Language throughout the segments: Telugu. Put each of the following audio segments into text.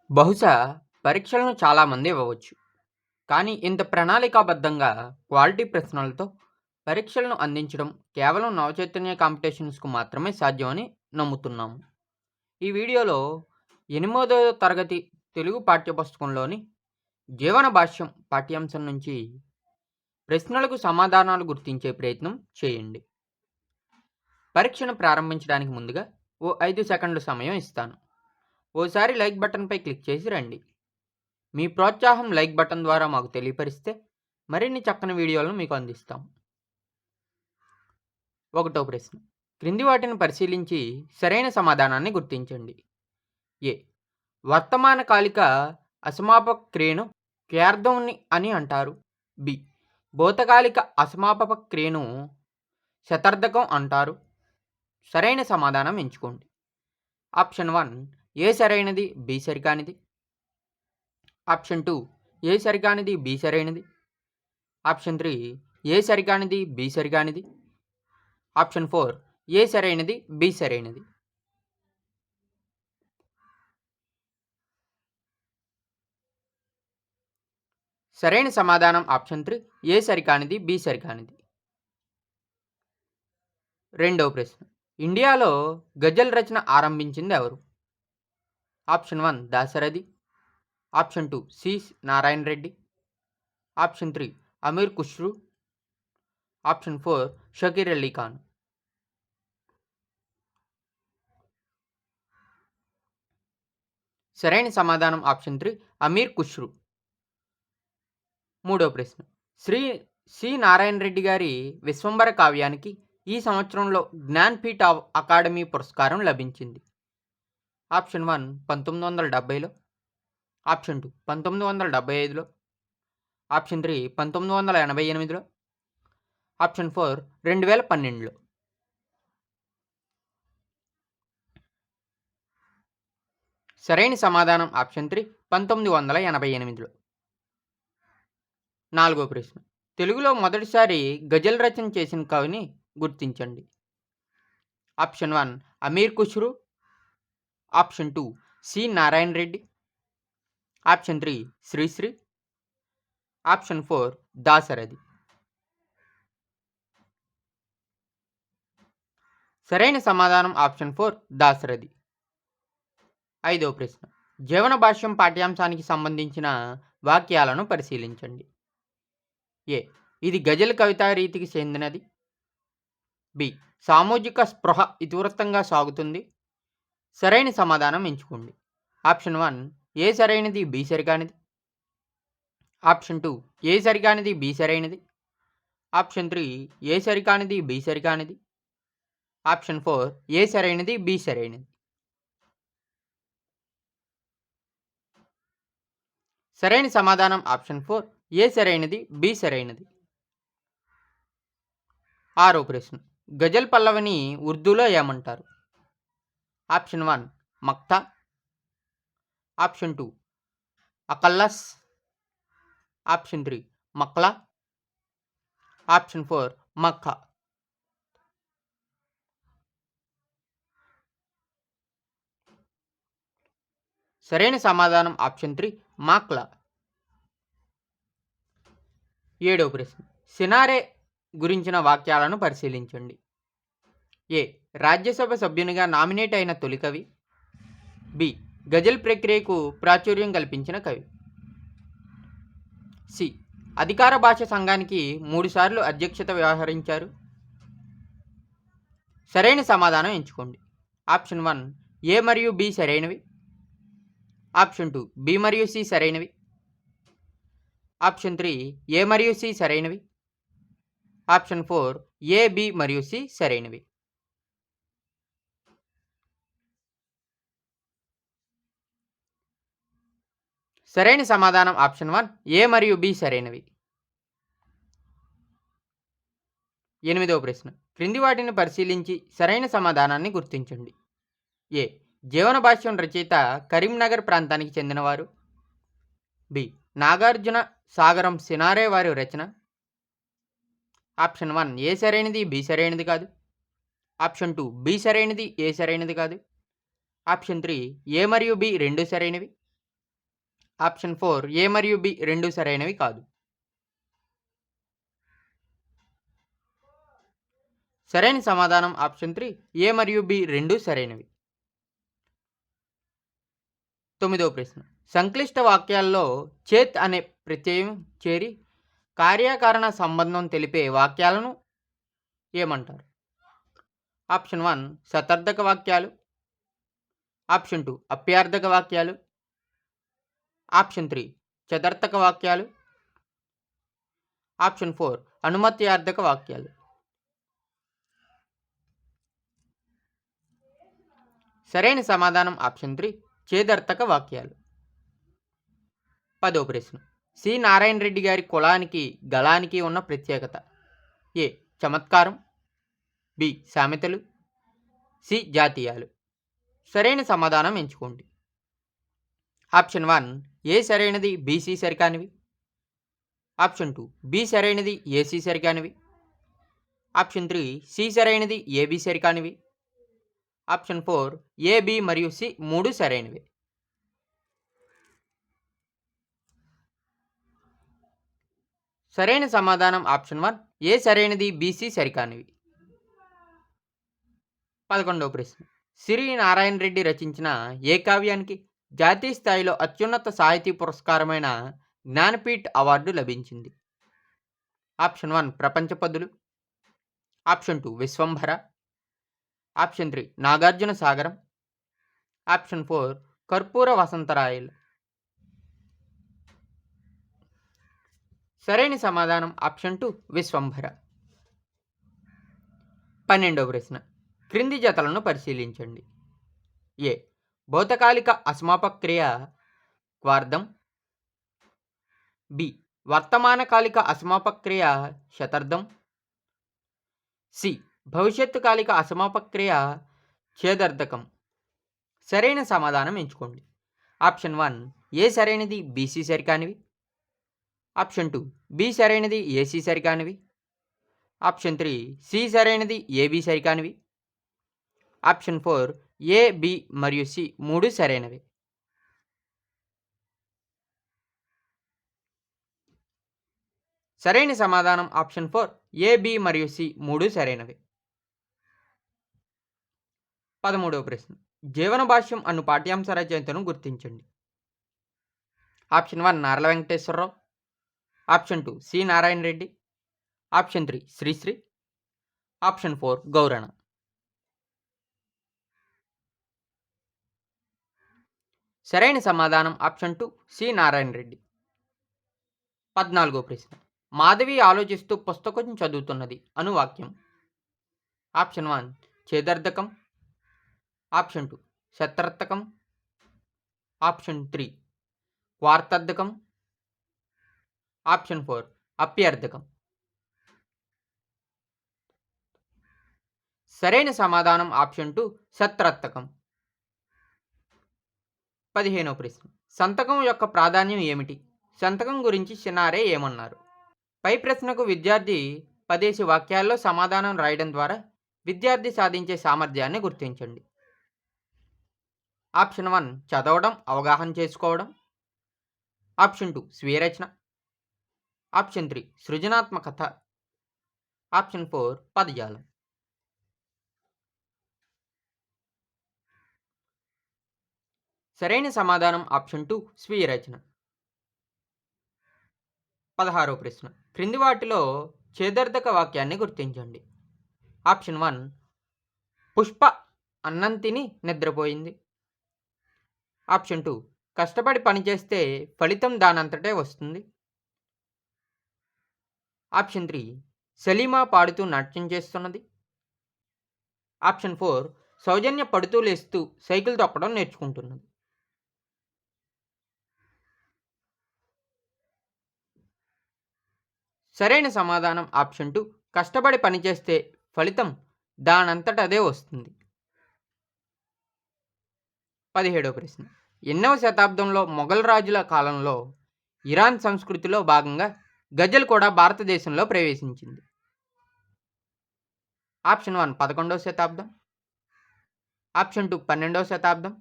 బహుశా పరీక్షలను చాలామంది ఇవ్వవచ్చు. కానీ ఇంత ప్రణాళికాబద్ధంగా క్వాలిటీ ప్రశ్నలతో పరీక్షలను అందించడం కేవలం నవచైతన్య కాంపిటీషన్స్‌కు మాత్రమే సాధ్యమని నమ్ముతున్నాము. ఈ వీడియోలో 8వ తరగతి తెలుగు పాఠ్యపుస్తకంలోని జీవన భాష్యం పాఠ్యాంశం నుంచి ప్రశ్నలకు సమాధానాలు గుర్తించే ప్రయత్నం చేయండి. పరీక్షను ప్రారంభించడానికి ముందుగా ఓ 5 సెకన్ల సమయం ఇస్తాను. ఓసారి లైక్ బటన్‌పై క్లిక్ చేసి రండి. మీ ప్రోత్సాహం లైక్ బటన్ ద్వారా మాకు తెలియపరిస్తే మరిన్ని చక్కని వీడియోలను మీకు అందిస్తాం. ఒకటో ప్రశ్న. క్రింది వాటిని పరిశీలించి సరైన సమాధానాన్ని గుర్తించండి. ఏ. వర్తమాన కాలిక అసమాపక క్రియను క్యార్థం అని అంటారు. బి. భూతకాలిక అసమాపక క్రియను శతార్థకం అంటారు. సరైన సమాధానం ఎంచుకోండి. ఆప్షన్ 1 ఏ సరైనది, బి సరికానిది. ఆప్షన్ 2 ఏ సరికానిది, బి సరైనది. ఆప్షన్ 3 ఏ సరికానిది, బి సరికానిది. ఆప్షన్ 4 ఏ సరైనది, బి సరైనది. సరైన సమాధానం ఆప్షన్ 3 ఏ సరికానిది, బి సరికానిది. రెండవ ప్రశ్న. ఇండియాలో గజల్ రచన ఆరంభించింది ఎవరు? Option 1 Dasarathi. Option 2 C Narayana Reddy. Option 3 Ameer Khusro. Option 4 Shakir Ali Khan. సరైన సమాధానం ఆప్షన్ 3 అమీర్ ఖుష్రూ. మూడో ప్రశ్న. శ్రీ సి నారాయణ రెడ్డి గారి విశ్వంబర కావ్యానికి ఈ సంవత్సరంలో జ్ఞాన్పీఠ అకాడమీ పురస్కారం లభించింది. ఆప్షన్ 1 1970లో. ఆప్షన్ 2 1975లో. ఆప్షన్ 3 1988లో. ఆప్షన్ 4 2012లో. సరైన సమాధానం ఆప్షన్ 3 1988లో. నాలుగో ప్రశ్న. తెలుగులో మొదటిసారి గజల్ రచన చేసిన కవిని గుర్తించండి. Option 1 Ameer Khusro. Option 2 C Narayana Reddy. Option 3 Sri Sri. Option 4 Dasarathi. సరైన సమాధానం ఆప్షన్ 4 దాశరథి. ఐదవ ప్రశ్న. జీవన భాష్యం పాఠ్యాంశానికి సంబంధించిన వాక్యాలను పరిశీలించండి. ఏ. ఇది గజల్ కవితా రీతికి చెందినది. బి. సామాజిక స్పృహ ఇతివృత్తంగా సాగుతుంది. సరైన సమాధానం ఎంచుకోండి. ఆప్షన్ 1 ఏ సరైనది, బి సరికానిది. ఆప్షన్ 2 ఏ సరికానిది, బి సరైనది. ఆప్షన్ 3 ఏ సరికానిది, బి సరికానిది. ఆప్షన్ 4 ఏ సరైనది, బి సరైనది. సరైన సమాధానం ఆప్షన్ 4 ఏ సరైనది, బి సరైనది. ఆరో ప్రశ్న. గజల్ పల్లవిని ఉర్దూలో ఏమంటారు? ఆప్షన్ 1 మక్తా. ఆప్షన్ 2 అకల్లస్. ఆప్షన్ 3 మక్లా. ఆప్షన్ 4 మక్కా. సరైన సమాధానం ఆప్షన్ 3 మాక్లా. ఏడవ ప్రశ్న. సినారే గురించిన వాక్యాలను పరిశీలించండి. ఏ. రాజ్యసభ సభ్యునిగా నామినేట్ అయిన తొలి కవి. బి. గజల్ ప్రక్రియకు ప్రాచుర్యం కల్పించిన కవి. సి. అధికార భాష సంఘానికి 3 సార్లు అధ్యక్షత వ్యవహరించారు. సరైన సమాధానం ఎంచుకోండి. ఆప్షన్ 1 ఏ మరియు బి సరైనవి. ఆప్షన్ 2 బి మరియు సి సరైనవి. ఆప్షన్ 3 ఏ మరియు సి సరైనవి. ఆప్షన్ 4 ఏ, బి మరియు సి సరైనవి. సరైన సమాధానం ఆప్షన్ 1 ఏ మరియు బి సరైనవి. ఎనిమిదవ ప్రశ్న. క్రింది వాటిని పరిశీలించి సరైన సమాధానాన్ని గుర్తించండి. ఏ. జీవన భాష్యం రచయిత కరీంనగర్ ప్రాంతానికి చెందినవారు. బి. నాగార్జున సాగరం సినారే వారి రచన. ఆప్షన్ 1 ఏ సరైనది, బి సరైనది కాదు. ఆప్షన్ 2 బి సరైనది, ఏ సరైనది కాదు. ఆప్షన్ 3 ఏ మరియు బి రెండు సరైనవి. ఆప్షన్ 4 ఏ మరియు బి రెండూ సరైనవి కాదు. సరైన సమాధానం ఆప్షన్ 3 ఏ మరియు బి రెండూ సరైనవి. 9వ ప్రశ్న. సంక్లిష్ట వాక్యాల్లో చేత్ అనే ప్రత్యయం చేరి కార్యకారణ సంబంధం తెలిపే వాక్యాలను ఏమంటారు? ఆప్షన్ 1 శతార్థక వాక్యాలు, ఆప్షన్ 2 అప్యార్థక వాక్యాలు, ఆప్షన్ 3 చతుర్థక వాక్యాలు, ఆప్షన్ 4 అనుమత్యార్థక వాక్యాలు. సరైన సమాధానం ఆప్షన్ 3 చేదర్థక వాక్యాలు. 10వ ప్రశ్న. సి నారాయణ రెడ్డి గారి కులానికి గళానికి ఉన్న ప్రత్యేకత? ఏ చమత్కారం, బి సామెతలు, సి జాతీయాలు. సరైన సమాధానం ఎంచుకోండి. ఆప్షన్ 1 ఏ సరైనది, బీసీ సరికానివి. ఆప్షన్ 2 బి సరైనది, ఏసీ సరికానివి. ఆప్షన్ 3 సి సరైనది, ఏబి సరికానివి. ఆప్షన్ 4 ఏ, బి మరియు సి మూడు సరైనవి. సరైన సమాధానం ఆప్షన్ 1 ఏ సరైనది, బీసీ సరికానివి. 11వ ప్రశ్న. సిరి నారాయణ రెడ్డి రచించిన ఏ కావ్యానికి జాతీయ స్థాయిలో అత్యున్నత సాహితీ పురస్కారమైన జ్ఞానపీఠ్ అవార్డు లభించింది? ఆప్షన్ 1 ప్రపంచ పదులు, ఆప్షన్ 2 విశ్వంభర, ఆప్షన్ 3 నాగార్జున సాగరం, ఆప్షన్ 4 కర్పూర వసంతరాయలు. సరైన సమాధానం ఆప్షన్ 2 విశ్వంభర. 12వ ప్రశ్న. క్రింది జతలను పరిశీలించండి. ఏ భౌతకాలిక అసమాపక్రియ క్వార్థం, బి వర్తమానకాలిక అసమాపక్రియ శతార్థం, సి భవిష్యత్తు కాలిక అసమాపక్రియ ఛేదర్థకం. సరైన సమాధానం ఎంచుకోండి. ఆప్షన్ 1 ఏ సరైనది, బీసీ సరికానివి. ఆప్షన్ 2 బి సరైనది, ఏసీ సరికానివి. ఆప్షన్ 3 సి సరైనది, ఏబి సరికానివి. ఆప్షన్ 4 ఏ, బి మరియు సి మూడు సరైనవి. సరైన సమాధానం ఆప్షన్ 4 ఏ, బి మరియు సి మూడు సరైనవి. 13వ ప్రశ్న. జీవన భాష్యం అను పాఠ్యాంశ రచయితను గుర్తించండి. Option 1 Narla Venkateswara Rao, option 2 C Narayana Reddy, option 3 Sri Sri, option 4 Gaurana. సరైన సమాధానం ఆప్షన్ 2 సి నారాయణ రెడ్డి. 14వ ప్రశ్న. మాధవి ఆలోచిస్తూ పుస్తకం చదువుతున్నది అను వాక్యం. ఆప్షన్ 1 ఛేదర్థకం, ఆప్షన్ 2 శతార్థకం, ఆప్షన్ 3 క్వార్థర్థకం, ఆప్షన్ 4 అప్యార్థకం. సరైన సమాధానం ఆప్షన్ 2 శతార్థకం. 15వ ప్రశ్న. సంతకం యొక్క ప్రాధాన్యం ఏమిటి? సంతకం గురించి సినారే ఏమన్నారు? పై ప్రశ్నకు విద్యార్థి పదేసి వాక్యాల్లో సమాధానం రాయడం ద్వారా విద్యార్థి సాధించే సామర్థ్యాన్ని గుర్తించండి. ఆప్షన్ 1 చదవడం, అవగాహన చేసుకోవడం, ఆప్షన్ 2 స్వీయరచన, ఆప్షన్ 3 సృజనాత్మకత, ఆప్షన్ 4 పదజాలం. సరైన సమాధానం ఆప్షన్ 2 స్వీయ రచన. 16వ ప్రశ్న. క్రింది వాటిలో ఛేదర్థక వాక్యాన్ని గుర్తించండి. ఆప్షన్ 1 పుష్ప అన్నం తిని నిద్రపోయింది. ఆప్షన్ 2 కష్టపడి పనిచేస్తే ఫలితం దానంతటే వస్తుంది. ఆప్షన్ 3 సలీమా పాడుతూ నాట్యం చేస్తున్నది. ఆప్షన్ 4 సౌజన్య పడుతూ లేస్తూ సైకిల్ తొక్కడం నేర్చుకుంటున్నది. సరైన సమాధానం ఆప్షన్ 2 కష్టపడి పనిచేస్తే ఫలితం దానంతట అదే వస్తుంది. 17వ ప్రశ్న. ఎన్నవ శతాబ్దంలో మొఘల్ రాజుల కాలంలో ఇరాన్ సంస్కృతిలో భాగంగా గజల్ కూడా భారతదేశంలో ప్రవేశించింది? ఆప్షన్ 1 11వ శతాబ్దం, ఆప్షన్ 2 12వ శతాబ్దం,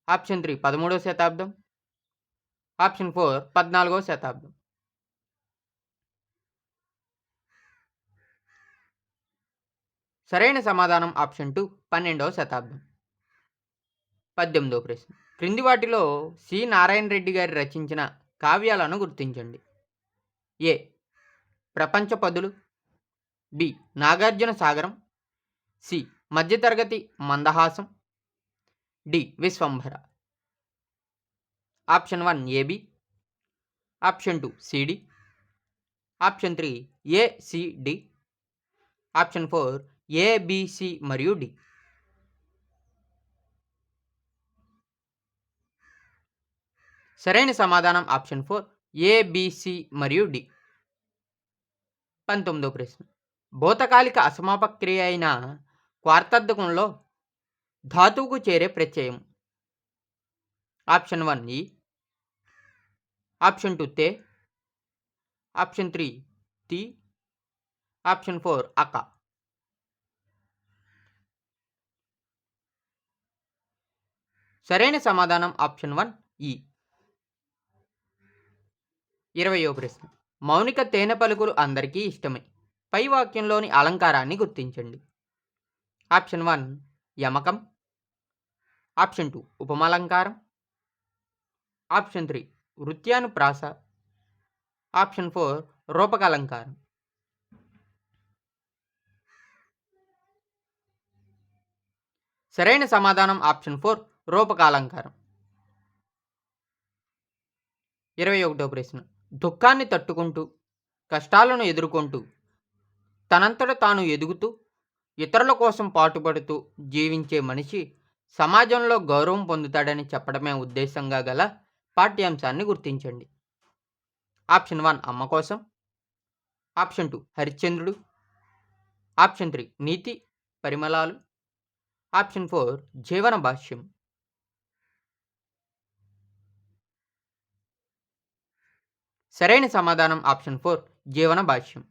ఆప్షన్ 3 13వ శతాబ్దం, ఆప్షన్ 4 14వ శతాబ్దం. సరైన సమాధానం ఆప్షన్ 2 12వ శతాబ్దం. 18వ ప్రశ్న. క్రింది వాటిలో సి నారాయణ రెడ్డి గారు రచించిన కావ్యాలను గుర్తించండి. ఏ. ప్రపంచ పదులు. బి. నాగార్జున సాగరం. C. Madhyatharagathi Mandahasam. D. Vishwambhara. Option 1 AB. Option 2 CD. Option 3 ACD. Option 4 ABC మరియు డి. సరైన సమాధానం ఆప్షన్ 4 ఏబిసి మరియు డి. 19వ ప్రశ్న. భూతకాలిక అసమాపక క్రియ అయిన క్వార్థార్థకంలో ధాతువుకు చేరే ప్రత్యయం. ఆప్షన్ 1 ఈ. ఆప్షన్ 2 తే. ఆప్షన్ 3 తి. ఆప్షన్ 4 అక. సరైన సమాధానం ఆప్షన్ 1 ఈ. 20వ ప్రశ్న. మౌనిక తేనె పలుకులు అందరికీ ఇష్టమే. పై వాక్యంలోని అలంకారాన్ని గుర్తించండి. ఆప్షన్ 1 యమకం. ఆప్షన్ 2 ఉపమాలంకారం. ఆప్షన్ 3 వృత్యానుప్రాస. ఆప్షన్ 4 రూపకాలంకారం. సరైన సమాధానం ఆప్షన్ 4 రూపకాలంకారం. 21వ ప్రశ్న. దుఃఖాన్ని తట్టుకుంటూ కష్టాలను ఎదుర్కొంటూ తనంతట తాను ఎదుగుతూ ఇతరుల కోసం పాటుపడుతూ జీవించే మనిషి సమాజంలో గౌరవం పొందుతాడని చెప్పడమే ఉద్దేశంగా గల పాఠ్యాంశాన్ని గుర్తించండి. ఆప్షన్ 1 అమ్మ కోసం. ఆప్షన్ 2 హరిశ్చంద్రుడు. ఆప్షన్ 3 నీతి పరిమళాలు. ఆప్షన్ 4 జీవన భాష్యం. సరైన సమాధానం ఆప్షన్ 4 జీవన భాష్యం.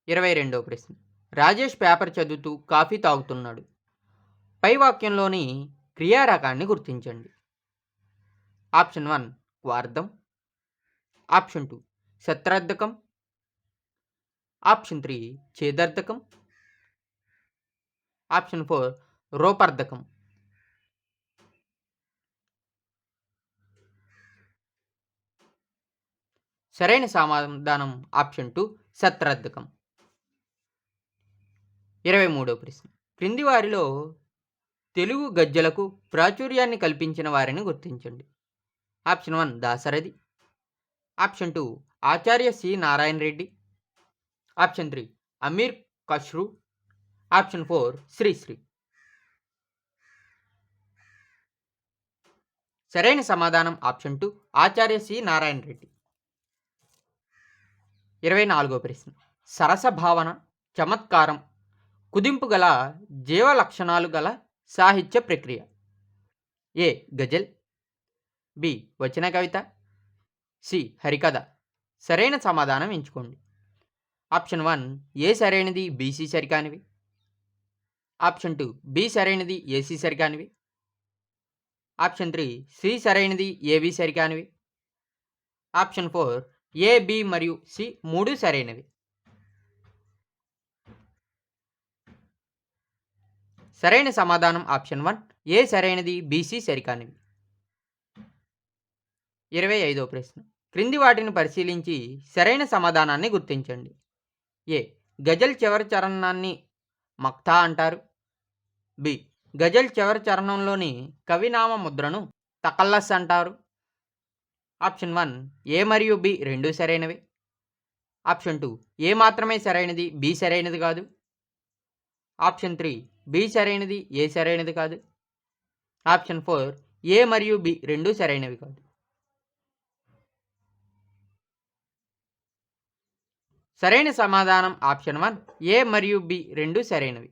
22వ ప్రశ్న. రాజేష్ పేపర్ చదువుతూ కాఫీ తాగుతున్నాడు. పై వాక్యంలోని క్రియారకాన్ని గుర్తించండి. ఆప్షన్ 1 క్వార్థం. ఆప్షన్ 2 శత్రార్థకం. ఆప్షన్ 3 ఛేదార్థకం. ఆప్షన్ 4 రూపార్థకం. సరైన సమాధానం ఆప్షన్ 2 శత్రార్థకం. 23వ ప్రశ్న. క్రింది వారిలో తెలుగు గద్యాలకు ప్రాచుర్యాన్ని కల్పించిన వారిని గుర్తించండి. Option 1 Dasarathi. Option 2 Acharya C Narayana Reddy. Option 3 Ameer Khusro. Option 4 Sri Sri. సరైన సమాధానం ఆప్షన్ 2 ఆచార్య సి నారాయణ రెడ్డి. 24వ ప్రశ్న. సరస భావన చమత్కారం కుదింపు గల జీవ లక్షణాలు గల సాహిత్య ప్రక్రియ. ఏ గజల్. బి వచన కవిత. సి హరికథ. సరైన సమాధానం ఎంచుకోండి. ఆప్షన్ 1 ఏ సరైనది బీసీ సరికానివి. ఆప్షన్ 2 బి సరైనది ఏసీ సరికానివి. ఆప్షన్ 3 సి సరైనది ఏబి సరికానివి. ఆప్షన్ 4 ఏ బి మరియు సి మూడు సరైనవి. సరైన సమాధానం ఆప్షన్ 1 ఏ సరైనది బీసీ సరికానివి. 25వ ప్రశ్న. క్రింది వాటిని పరిశీలించి సరైన సమాధానాన్ని గుర్తించండి. ఏ గజల్ చివరి చరణాన్ని మక్తా అంటారు. బి గజల్ చివరి చరణంలోని కవినామ ముద్రను తకల్లస్ అంటారు. ఆప్షన్ 1 ఏ మరియు బి రెండు సరైనవి. ఆప్షన్ 2 ఏ మాత్రమే సరైనది బి సరైనది కాదు. ఆప్షన్ 3 బి సరైనది ఏ సరైనది కాదు. ఆప్షన్ 4 ఏ మరియు బి రెండు సరైనవి కాదు. సరైన సమాధానం ఆప్షన్ 1 ఏ మరియు బి రెండు సరైనవి.